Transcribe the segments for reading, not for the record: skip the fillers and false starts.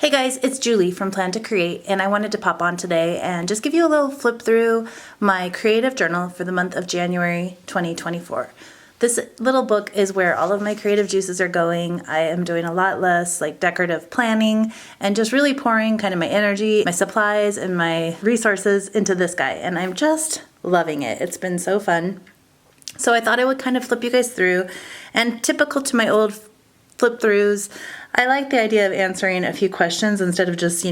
Hey guys, it's Julie from Plan to Create, and I wanted to pop on today and just give you a little flip through my creative journal for the month of January 2024. This little book is where all of my creative juices are going. I am doing a lot less like decorative planning and just really pouring kind of my energy, my supplies, and my resources into this guy, and I'm just loving it. It's been so fun. So I thought I would kind of flip you guys through, and typical to my old flip throughs, I like the idea of answering a few questions instead of just,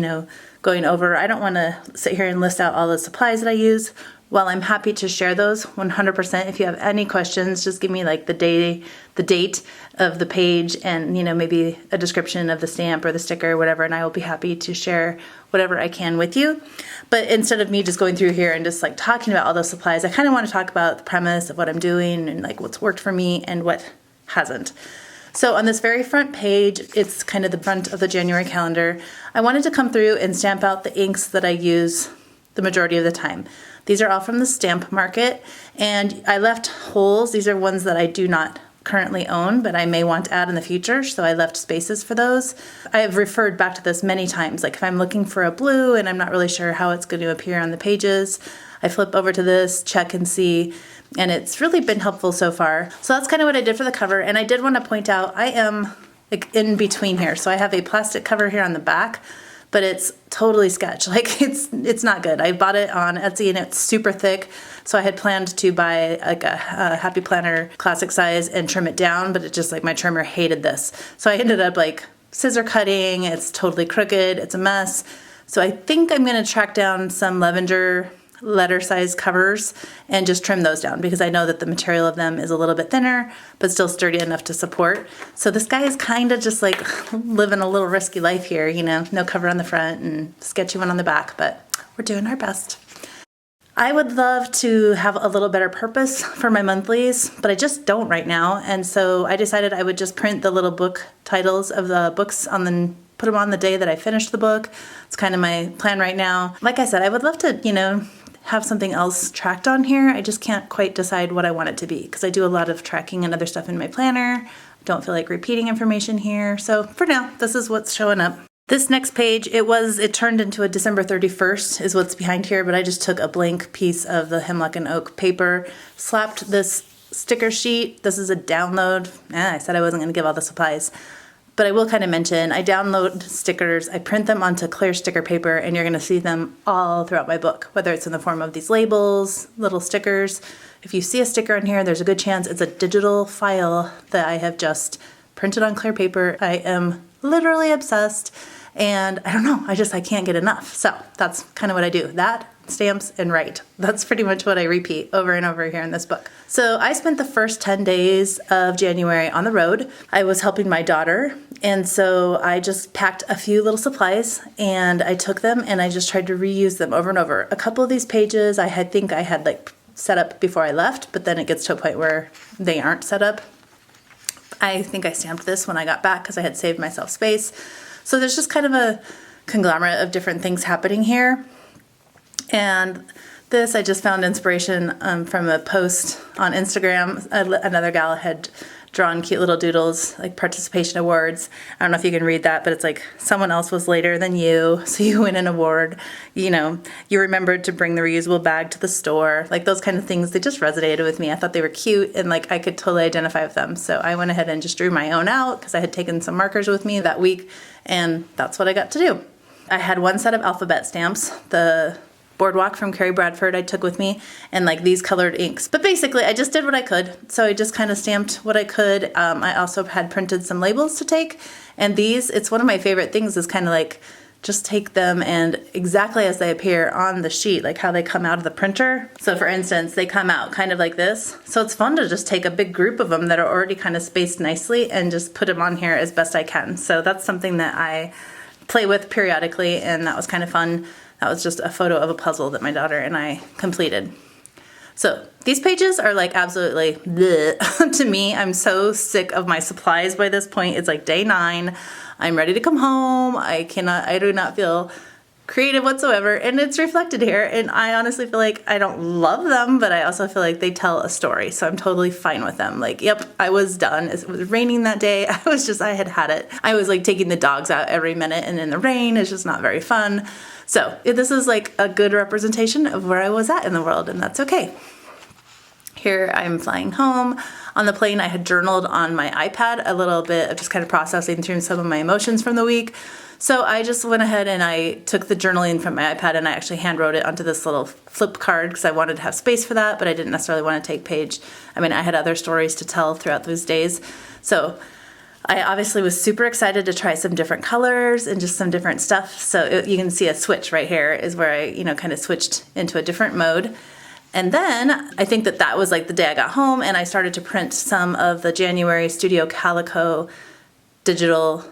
going over. I don't want to sit here and list out all the supplies that I use. While I'm happy to share those 100%, if you have any questions, just give me like the date of the page and, maybe a description of the stamp or the sticker or whatever, and I will be happy to share whatever I can with you. But instead of me just going through here and just like talking about all those supplies, I kind of want to talk about the premise of what I'm doing and like what's worked for me and what hasn't. So on this very front page, it's kind of the front of the January calendar. I wanted to come through and stamp out the inks that I use the majority of the time. These are all from the stamp market, and I left holes. These are ones that I do not currently own, but I may want to add in the future, so I left spaces for those. I have referred back to this many times, like if I'm looking for a blue and I'm not really sure how it's going to appear on the pages, I flip over to this, check and see, and it's really been helpful so far. So that's kind of what I did for the cover, and I did want to point out I am like in between here. So I have a plastic cover here on the back, but it's totally sketch. Like it's not good. I bought it on Etsy and it's super thick. So I had planned to buy like a Happy Planner classic size and trim it down, but it just like my trimmer hated this. So I ended up like scissor cutting. It's totally crooked. It's a mess. So I think I'm going to track down some lavender letter size covers and just trim those down because I know that the material of them is a little bit thinner but still sturdy enough to support. So this guy is kind of just like living a little risky life here, no cover on the front and sketchy one on the back, but we're doing our best. I would love to have a little better purpose for my monthlies, but I just don't right now, and so I decided I would just print the little book titles of the books put them on the day that I finished the book. It's kind of my plan right now. Like I said, I would love to, have something else tracked on here. I just can't quite decide what I want it to be because I do a lot of tracking and other stuff in my planner. Don't feel like repeating information here. So for now, this is what's showing up. This next page, it turned into a December 31st is what's behind here, but I just took a blank piece of the Hemlock and Oak paper, slapped this sticker sheet. This is a download. I said I wasn't going to give all the supplies. But I will kind of mention, I download stickers, I print them onto clear sticker paper, and you're going to see them all throughout my book, whether it's in the form of these labels, little stickers. If you see a sticker on here, there's a good chance it's a digital file that I have just printed on clear paper. I am literally obsessed, and I don't know, I can't get enough. So that's kind of what I do. That, stamps, and write. That's pretty much what I repeat over and over here in this book. So I spent the first 10 days of January on the road. I was helping my daughter, and so I just packed a few little supplies and I took them and I just tried to reuse them over and over. A couple of these pages I think I had like set up before I left, but then it gets to a point where they aren't set up. I think I stamped this when I got back because I had saved myself space. So there's just kind of a conglomerate of different things happening here. And this, I just found inspiration from a post on Instagram. Another gal had drawn cute little doodles, like participation awards. I don't know if you can read that, but it's like someone else was later than you, so you win an award. You remembered to bring the reusable bag to the store. Like those kind of things, they just resonated with me. I thought they were cute and like I could totally identify with them. So I went ahead and just drew my own out because I had taken some markers with me that week, and that's what I got to do. I had one set of alphabet stamps, the Boardwalk from Carrie Bradford I took with me, and like these colored inks. But basically I just did what I could. So I just kind of stamped what I could. I also had printed some labels to take, and it's one of my favorite things is kind of like just take them and exactly as they appear on the sheet, like how they come out of the printer. So for instance, they come out kind of like this. So it's fun to just take a big group of them that are already kind of spaced nicely and just put them on here as best I can. So that's something that I play with periodically, and that was kind of fun. That was just a photo of a puzzle that my daughter and I completed. So these pages are like absolutely bleh to me. I'm so sick of my supplies by this point. It's like day 9. I'm ready to come home. I do not feel creative whatsoever, and it's reflected here. And I honestly feel like I don't love them, but I also feel like they tell a story, so I'm totally fine with them. Like, yep, I was done. It was raining that day. I had it. I was like taking the dogs out every minute, and in the rain, it's just not very fun. So this is like a good representation of where I was at in the world, and that's okay. Here I'm flying home. On the plane, I had journaled on my iPad a little bit of just kind of processing through some of my emotions from the week. So I just went ahead and I took the journaling from my iPad and I actually hand wrote it onto this little flip card because I wanted to have space for that, but I didn't necessarily want to take page. I mean, I had other stories to tell throughout those days. So I obviously was super excited to try some different colors and just some different stuff. So you can see a switch right here is where I, kind of switched into a different mode. And then I think that was like the day I got home and I started to print some of the January Studio Calico digital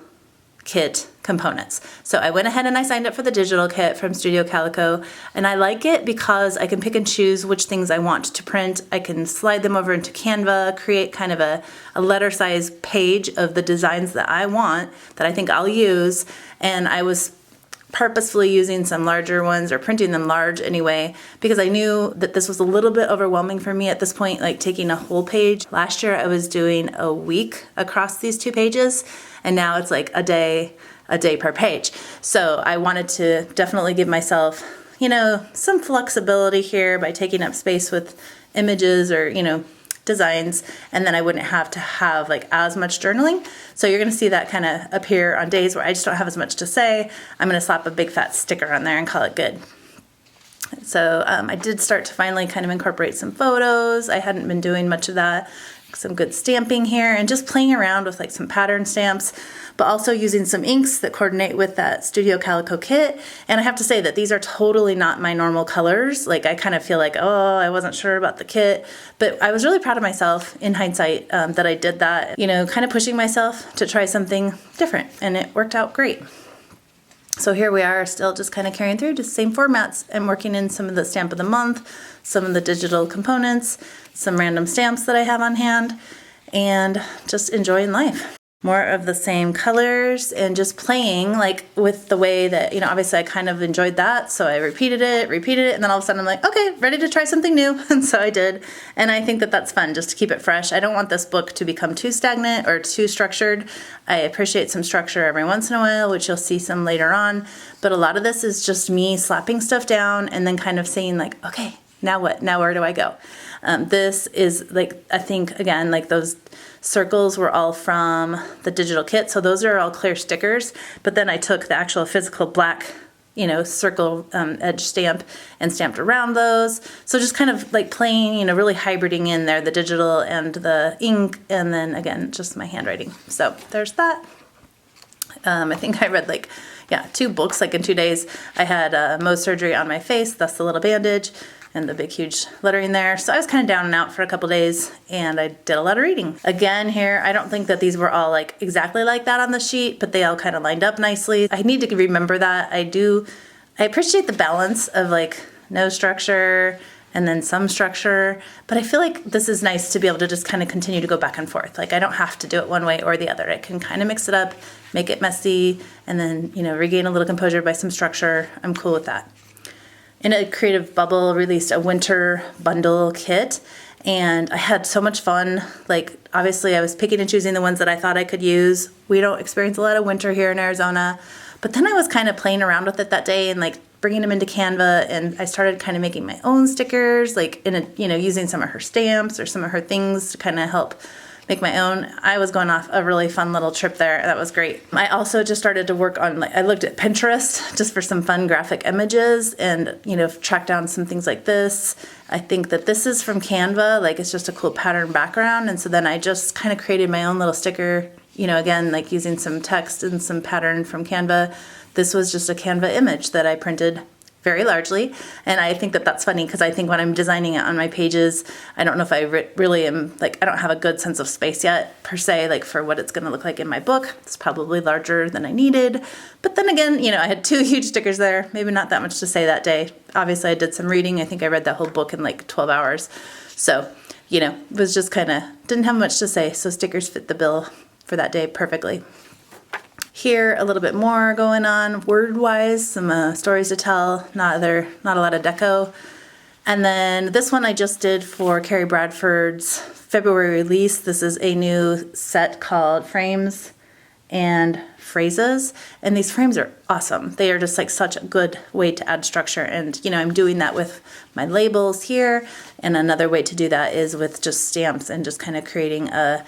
kit components. So I went ahead and I signed up for the digital kit from Studio Calico, and I like it because I can pick and choose which things I want to print. I can slide them over into Canva, create kind of a letter size page of the designs that I want, that I think I'll use, and I was purposefully using some larger ones or printing them large anyway, because I knew that this was a little bit overwhelming for me at this point, like taking a whole page. Last year I was doing a week across these 2 pages, and now it's like a day per page. So I wanted to definitely give myself, some flexibility here by taking up space with images or, designs, and then I wouldn't have to have like as much journaling. So you're going to see that kind of appear on days where I just don't have as much to say. I'm going to slap a big fat sticker on there and call it good. So I did start to finally kind of incorporate some photos. I hadn't been doing much of that. Some good stamping here and just playing around with like some pattern stamps, but also using some inks that coordinate with that Studio Calico kit. And I have to say that these are totally not my normal colors. Like I kind of feel like, I wasn't sure about the kit, but I was really proud of myself in hindsight that I did that, kind of pushing myself to try something different, and it worked out great. So here we are still just kind of carrying through just same formats and working in some of the stamp of the month, some of the digital components, some random stamps that I have on hand, and just enjoying life. More of the same colors and just playing like with the way that, obviously I kind of enjoyed that. So I repeated it, and then all of a sudden I'm like, okay, ready to try something new. And so I did. And I think that that's fun just to keep it fresh. I don't want this book to become too stagnant or too structured. I appreciate some structure every once in a while, which you'll see some later on. But a lot of this is just me slapping stuff down and then kind of saying like, okay, now what? Now where do I go? This is like, I think, again, like those circles were all from the digital kit. So those are all clear stickers. But then I took the actual physical black, circle edge stamp and stamped around those. So just kind of like playing, really hybriding in there, the digital and the ink. And then again, just my handwriting. So there's that. I think I read 2 books in 2 days. I had Mohs surgery on my face. That's the little bandage and the big huge lettering there. So I was kind of down and out for a couple days, and I did a lot of reading. Again here, I don't think that these were all exactly like that on the sheet, but they all kind of lined up nicely. I need to remember that. I appreciate the balance of no structure and then some structure, but I feel like this is nice to be able to just kind of continue to go back and forth. I don't have to do it one way or the other. I can kind of mix it up, make it messy, and then, regain a little composure by some structure. I'm cool with that. In a Creative Bubble released a winter bundle kit, and I had so much fun. Obviously I was picking and choosing the ones that I thought I could use. We don't experience a lot of winter here in Arizona, but then I was kind of playing around with it that day and bringing them into Canva, and I started kind of making my own stickers, using some of her stamps or some of her things to kind of help make my own. I was going off a really fun little trip there. That was great. I also just started to work on, I looked at Pinterest just for some fun graphic images and, tracked down some things like this. I think that this is from Canva. It's just a cool pattern background. And so then I just kind of created my own little sticker, again, using some text and some pattern from Canva. This was just a Canva image that I printed very largely, and I think that that's funny because I think when I'm designing it on my pages, I don't know if I really am, I don't have a good sense of space yet, per se, for what it's going to look like in my book. It's probably larger than I needed, but then again, I had 2 huge stickers there, maybe not that much to say that day. Obviously, I did some reading. I think I read that whole book in 12 hours, so, it was just kind of, didn't have much to say, so stickers fit the bill for that day perfectly. Here, a little bit more going on word-wise, some stories to tell, not a lot of deco. And then this one I just did for Carrie Bradford's February release. This is a new set called Frames and Phrases, and these frames are awesome. They are just like such a good way to add structure, and I'm doing that with my labels here, and another way to do that is with just stamps and just kind of creating a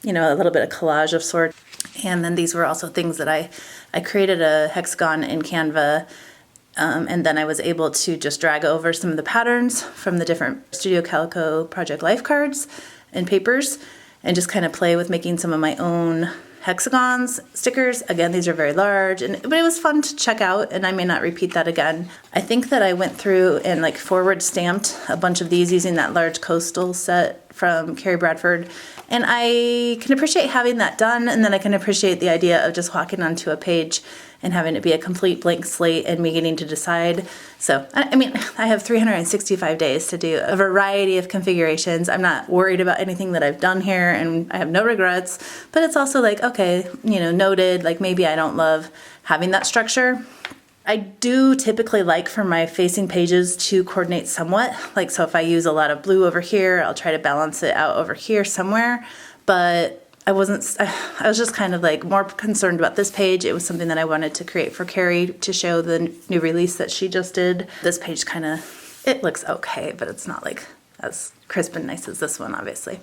little bit of collage of sorts. And then these were also things that I created a hexagon in Canva, and then I was able to just drag over some of the patterns from the different Studio Calico Project Life cards and papers, and just kind of play with making some of my own hexagons, stickers. Again, these are very large, but it was fun to check out, and I may not repeat that again. I think that I went through and like forward stamped a bunch of these using that large coastal set from Carrie Bradford, and I can appreciate having that done, and then I can appreciate the idea of just walking onto a page and having it be a complete blank slate and me getting to decide. So, I mean, I have 365 days to do a variety of configurations. I'm not worried about anything that I've done here, and I have no regrets, but it's also like, okay, noted, like maybe I don't love having that structure. I do typically like for my facing pages to coordinate somewhat. Like, so if I use a lot of blue over here, I'll try to balance it out over here somewhere, but I was just kind of like more concerned about this page. It was something that I wanted to create for Carrie to show the new release that she just did. This page it looks okay, but it's not like as crisp and nice as this one, obviously.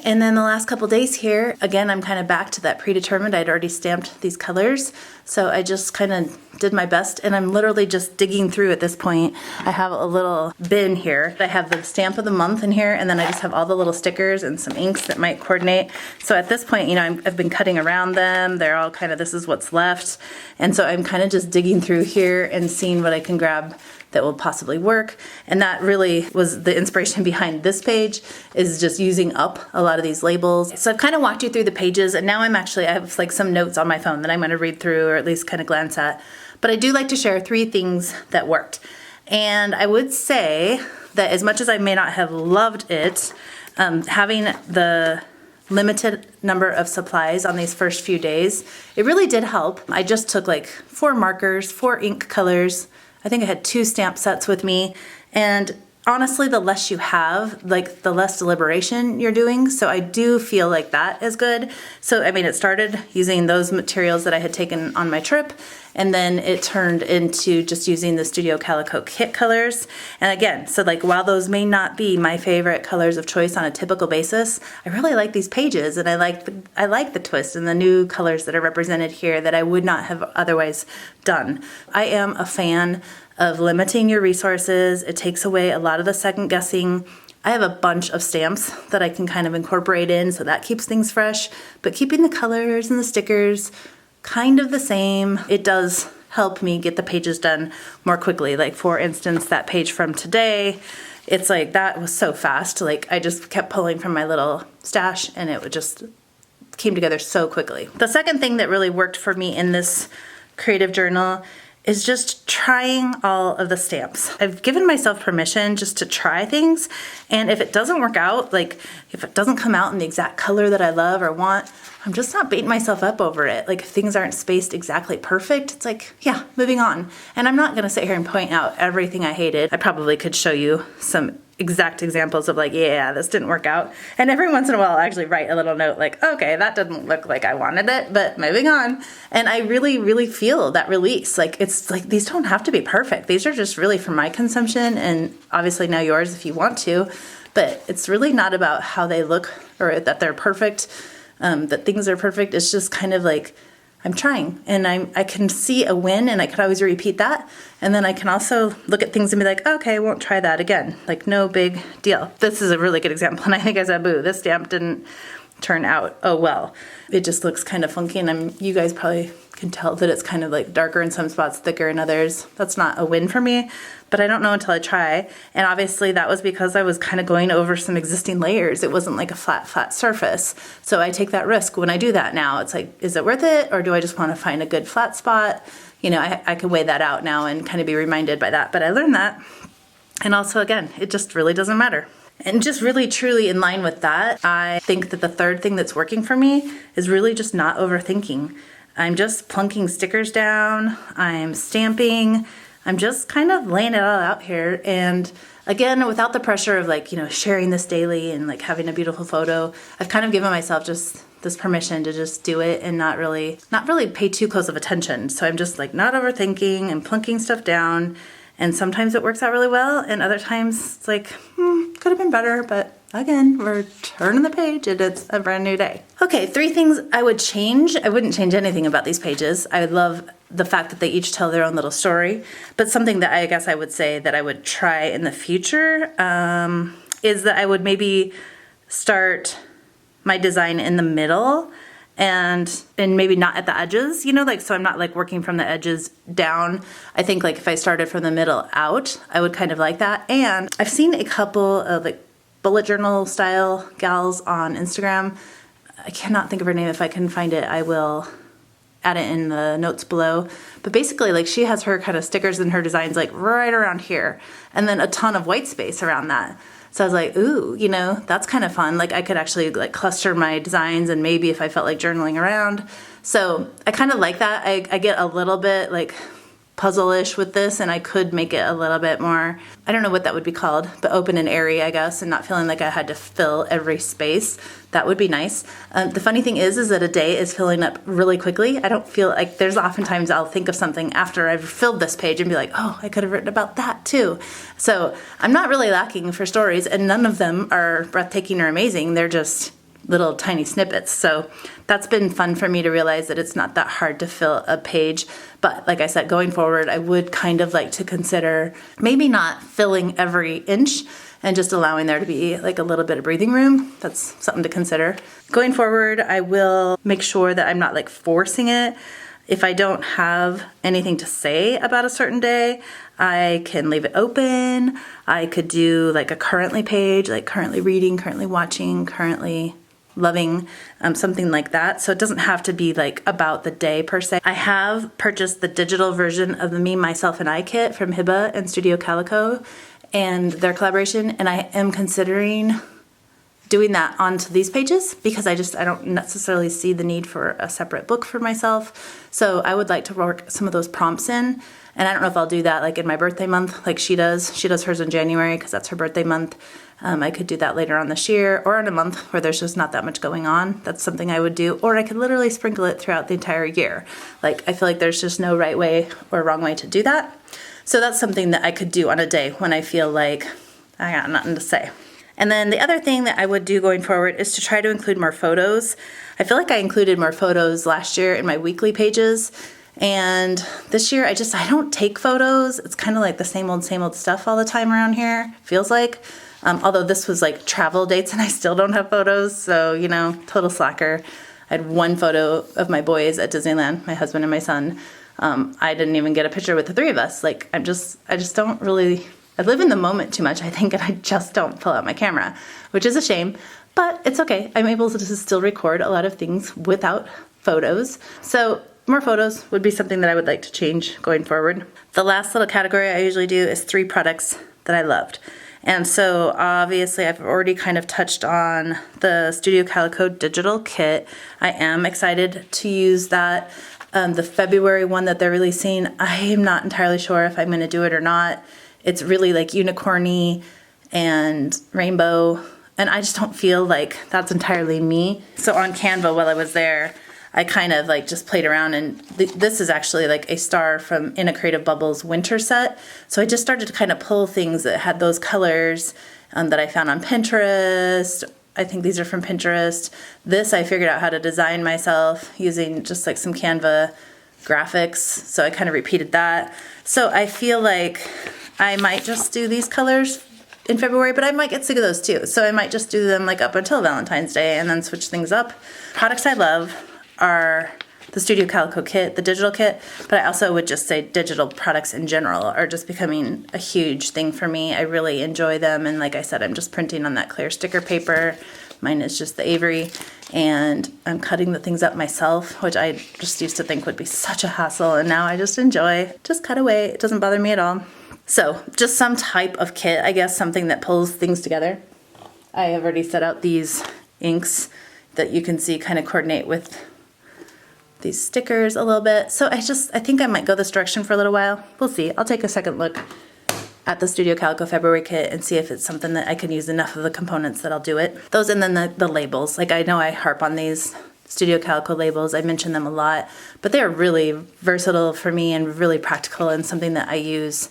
And then the last couple days here, again, I'm kind of back to that predetermined. I'd already stamped these colors, so I just kind of did my best, and I'm literally just digging through at this point. I have a little bin here. I have the stamp of the month in here, and then I just have all the little stickers and some inks that might coordinate. So at this point, I've been cutting around them. They're all kind of, this is what's left. And so I'm kind of just digging through here and seeing what I can grab that will possibly work. And that really was the inspiration behind this page, is just using up a lot of these labels. So I've kind of walked you through the pages, and now I have like some notes on my phone that I'm going to read through, or at least kind of glance at. But I do like to share 3 things that worked. And I would say that as much as I may not have loved it, having the limited number of supplies on these first few days, it really did help. I just took like 4 markers, 4 ink colors. I think I had 2 stamp sets with me, and honestly, the less you have, like the less deliberation you're doing. So I do feel like that is good. So, I mean, it started using those materials that I had taken on my trip, and then it turned into just using the Studio Calico kit colors. And again, so like while those may not be my favorite colors of choice on a typical basis, I really like these pages, and I like the twist and the new colors that are represented here that I would not have otherwise done. I am a fan of limiting your resources. It takes away a lot of the second guessing. I have a bunch of stamps that I can kind of incorporate in, so that keeps things fresh, but keeping the colors and the stickers kind of the same, it does help me get the pages done more quickly. Like, for instance, that page from today, it's like that was so fast. Like, I just kept pulling from my little stash, and it would just came together so quickly. The second thing that really worked for me in this creative journal is just trying all of the stamps. I've given myself permission just to try things, and if it doesn't work out, like if it doesn't come out in the exact color that I love or want, I'm just not beating myself up over it. Like, if things aren't spaced exactly perfect, it's like, yeah, moving on. And I'm not gonna sit here and point out everything I hated. I probably could show you some exact examples of like, yeah, this didn't work out. And every once in a while, I'll actually write a little note like, okay, that didn't look like I wanted it, but moving on. And I really, really feel that release. Like, it's like, these don't have to be perfect. These are just really for my consumption, and obviously now yours if you want to, but it's really not about how they look or that they're perfect, that things are perfect. It's just kind of like, I'm trying, and I can see a win, and I could always repeat that. And then I can also look at things and be like, okay, I won't try that again. Like, no big deal. This is a really good example. And I think I said, boo, this stamp didn't turn out, oh well. It just looks kind of funky, and you guys probably can tell that it's kind of like darker in some spots, thicker in others. That's not a win for me, but I don't know until I try. And obviously that was because I was kind of going over some existing layers. It wasn't like a flat surface. So I take that risk when I do that now. It's like, is it worth it? Or do I just want to find a good flat spot? You know, I can weigh that out now and kind of be reminded by that. But I learned that. And also, again, it just really doesn't matter. And just really truly in line with that, I think that the third thing that's working for me is really just not overthinking. I'm just plunking stickers down, I'm stamping, I'm just kind of laying it all out here. And again, without the pressure of like, sharing this daily and like having a beautiful photo, I've kind of given myself just this permission to just do it and not really pay too close of attention. So I'm just like not overthinking and plunking stuff down. And sometimes it works out really well, and other times it's like, could have been better, but again, we're turning the page and it's a brand new day. Okay, 3 things I would change. I wouldn't change anything about these pages. I love the fact that they each tell their own little story, but something that I guess I would say that I would try in the future is that I would maybe start my design in the middle and maybe not at the edges, so I'm not like working from the edges down. I think like if I started from the middle out, I would kind of like that. And I've seen a couple of like bullet journal style gals on Instagram. I cannot think of her name. If I can find it, I will add it in the notes below. But basically like she has her kind of stickers and her designs like right around here, and then a ton of white space around that. So I was like, ooh, that's kind of fun. Like I could actually like cluster my designs, and maybe if I felt like journaling around. So I kind of like that. I get a little bit like puzzle-ish with this, and I could make it a little bit more, I don't know what that would be called, but open and airy, I guess, and not feeling like I had to fill every space. That would be nice. The funny thing is that a day is filling up really quickly. I don't feel like there's oftentimes I'll think of something after I've filled this page and be like, oh, I could have written about that too. So I'm not really lacking for stories, and none of them are breathtaking or amazing. They're just little tiny snippets. So that's been fun for me to realize that it's not that hard to fill a page. But like I said, going forward, I would kind of like to consider maybe not filling every inch and just allowing there to be like a little bit of breathing room. That's something to consider. Going forward, I will make sure that I'm not like forcing it. If I don't have anything to say about a certain day, I can leave it open. I could do like a currently page, like currently reading, currently watching, currently loving, something like that. So it doesn't have to be like about the day per se. I have purchased the digital version of the Me, Myself, and I kit from Hiba and Studio Calico and their collaboration, and I am considering doing that onto these pages because I don't necessarily see the need for a separate book for myself. So I would like to work some of those prompts in, and I don't know if I'll do that like in my birthday month like she does. She does hers in January because that's her birthday month. I could do that later on this year or in a month where there's just not that much going on. That's something I would do. Or I could literally sprinkle it throughout the entire year. Like I feel like there's just no right way or wrong way to do that. So that's something that I could do on a day when I feel like I got nothing to say. And then the other thing that I would do going forward is to try to include more photos. I feel like I included more photos last year in my weekly pages. And this year I don't take photos. It's kind of like the same old stuff all the time around here, feels like. Although this was like travel dates and I still don't have photos. So, total slacker. I had one photo of my boys at Disneyland, my husband and my son. I didn't even get a picture with the 3 of us. Like I just don't really, I live in the moment too much, I think, and I just don't pull out my camera, which is a shame, but it's okay. I'm able to still record a lot of things without photos. So more photos would be something that I would like to change going forward. The last little category I usually do is 3 products that I loved. And so obviously I've already kind of touched on the Studio Calico digital kit. I am excited to use that. The February one that they're releasing, I am not entirely sure if I'm going to do it or not. It's really like unicorny and rainbow, and I just don't feel like that's entirely me. So on Canva while I was there, I kind of like just played around, and this is actually like a star from In a Creative Bubbles winter set. So I just started to kind of pull things that had those colors that I found on Pinterest. I think these are from Pinterest. This I figured out how to design myself using just like some Canva graphics. So I kind of repeated that. So I feel like I might just do these colors in February, but I might get sick of those too. So I might just do them like up until Valentine's Day and then switch things up. Products I love are the Studio Calico kit, the digital kit, but I also would just say digital products in general are just becoming a huge thing for me. I really enjoy them, and like I said, I'm just printing on that clear sticker paper. Mine is just the Avery, and I'm cutting the things up myself, which I just used to think would be such a hassle, and now I just enjoy. Just cut away, it doesn't bother me at all. So just some type of kit, I guess, something that pulls things together. I have already set out these inks that you can see kind of coordinate with these stickers a little bit. So I think I might go this direction for a little while. We'll see. I'll take a second look at the Studio Calico February kit and see if it's something that I can use enough of the components that I'll do it. Those, and then the labels. Like, I know I harp on these Studio Calico labels. I mention them a lot, but they're really versatile for me and really practical and something that I use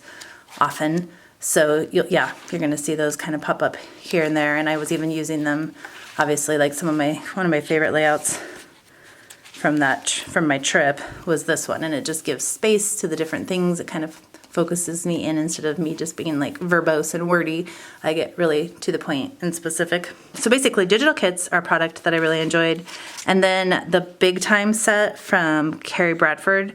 often. So you're going to see those kind of pop up here and there. And I was even using them, obviously, like one of my favorite layouts from my trip was this one, and it just gives space to the different things. It kind of focuses me in instead of me just being like verbose and wordy. I get really to the point and specific. So basically, digital kits are a product that I really enjoyed. And then the Big Time set from Carrie Bradford,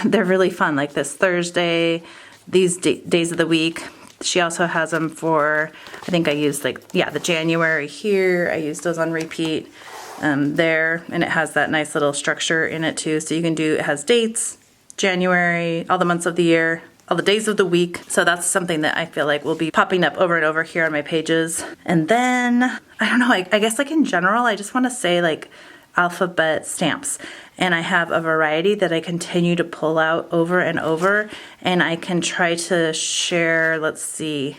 they're really fun, like this Thursday, these days of the week. She also has them for, I think I used the January here. I used those on repeat there, and it has that nice little structure in it too. So you can it has dates, January, all the months of the year, all the days of the week. So that's something that I feel like will be popping up over and over here on my pages. And then, I don't know, I guess like in general, I just want to say like alphabet stamps. And I have a variety that I continue to pull out over and over. And I can try to share, let's see,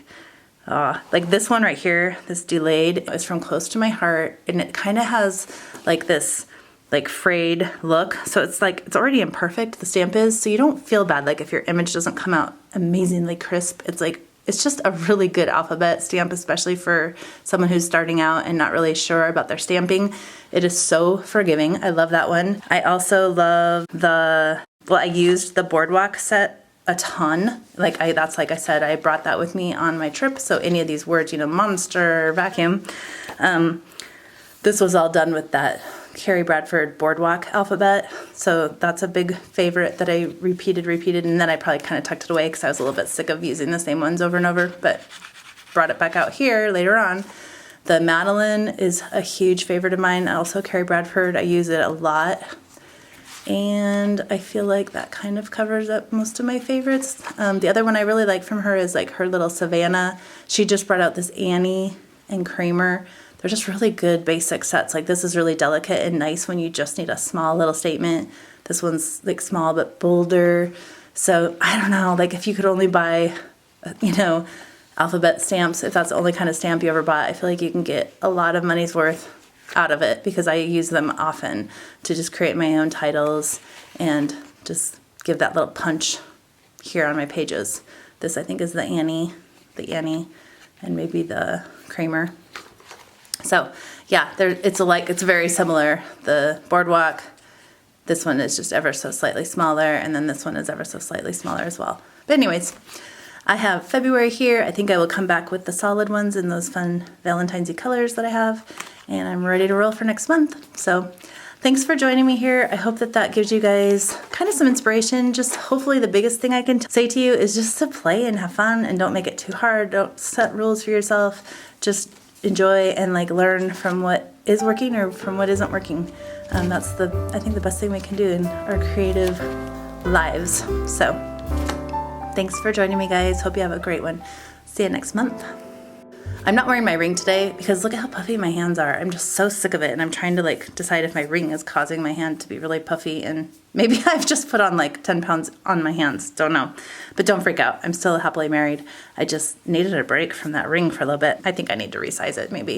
like this one right here, this Delayed, is from Close to My Heart. And it kind of has like this like frayed look. So it's already imperfect, the stamp is, so you don't feel bad like if your image doesn't come out amazingly crisp. It's just a really good alphabet stamp, especially for someone who's starting out and not really sure about their stamping. It is so forgiving. I love that one. I also love I used the Boardwalk set a ton. Like I said, I brought that with me on my trip. So any of these words, monster, vacuum, this was all done with that Carrie Bradford Boardwalk alphabet. So that's a big favorite that I repeated, and then I probably kind of tucked it away because I was a little bit sick of using the same ones over and over, but brought it back out here later on. The Madeline is a huge favorite of mine. Also Carrie Bradford, I use it a lot. And I feel like that kind of covers up most of my favorites. The other one I really like from her is like her little Savannah. She just brought out this Annie and Kramer. They're just really good basic sets. Like this is really delicate and nice when you just need a small little statement. This one's like small but bolder. So I don't know, like if you could only buy, alphabet stamps, if that's the only kind of stamp you ever bought, I feel like you can get a lot of money's worth out of it because I use them often to just create my own titles and just give that little punch here on my pages. This I think is the Annie, and maybe the Kramer. So yeah, it's very similar. The Boardwalk, this one is just ever so slightly smaller, and then this one is ever so slightly smaller as well. But anyways, I have February here. I think I will come back with the solid ones in those fun Valentine's-y colors that I have, and I'm ready to roll for next month. So thanks for joining me here. I hope that gives you guys kind of some inspiration. Just hopefully the biggest thing I can say to you is just to play and have fun and don't make it too hard. Don't set rules for yourself. Just enjoy and learn from what is working or from what isn't working. That's I think the best thing we can do in our creative lives. So thanks for joining me, guys. Hope you have a great one. See you next month. I'm not wearing my ring today because look at how puffy my hands are. I'm just so sick of it, and I'm trying to decide if my ring is causing my hand to be really puffy, and maybe I've just put on 10 pounds on my hands. Don't know. But don't freak out. I'm still happily married. I just needed a break from that ring for a little bit. I think I need to resize it maybe.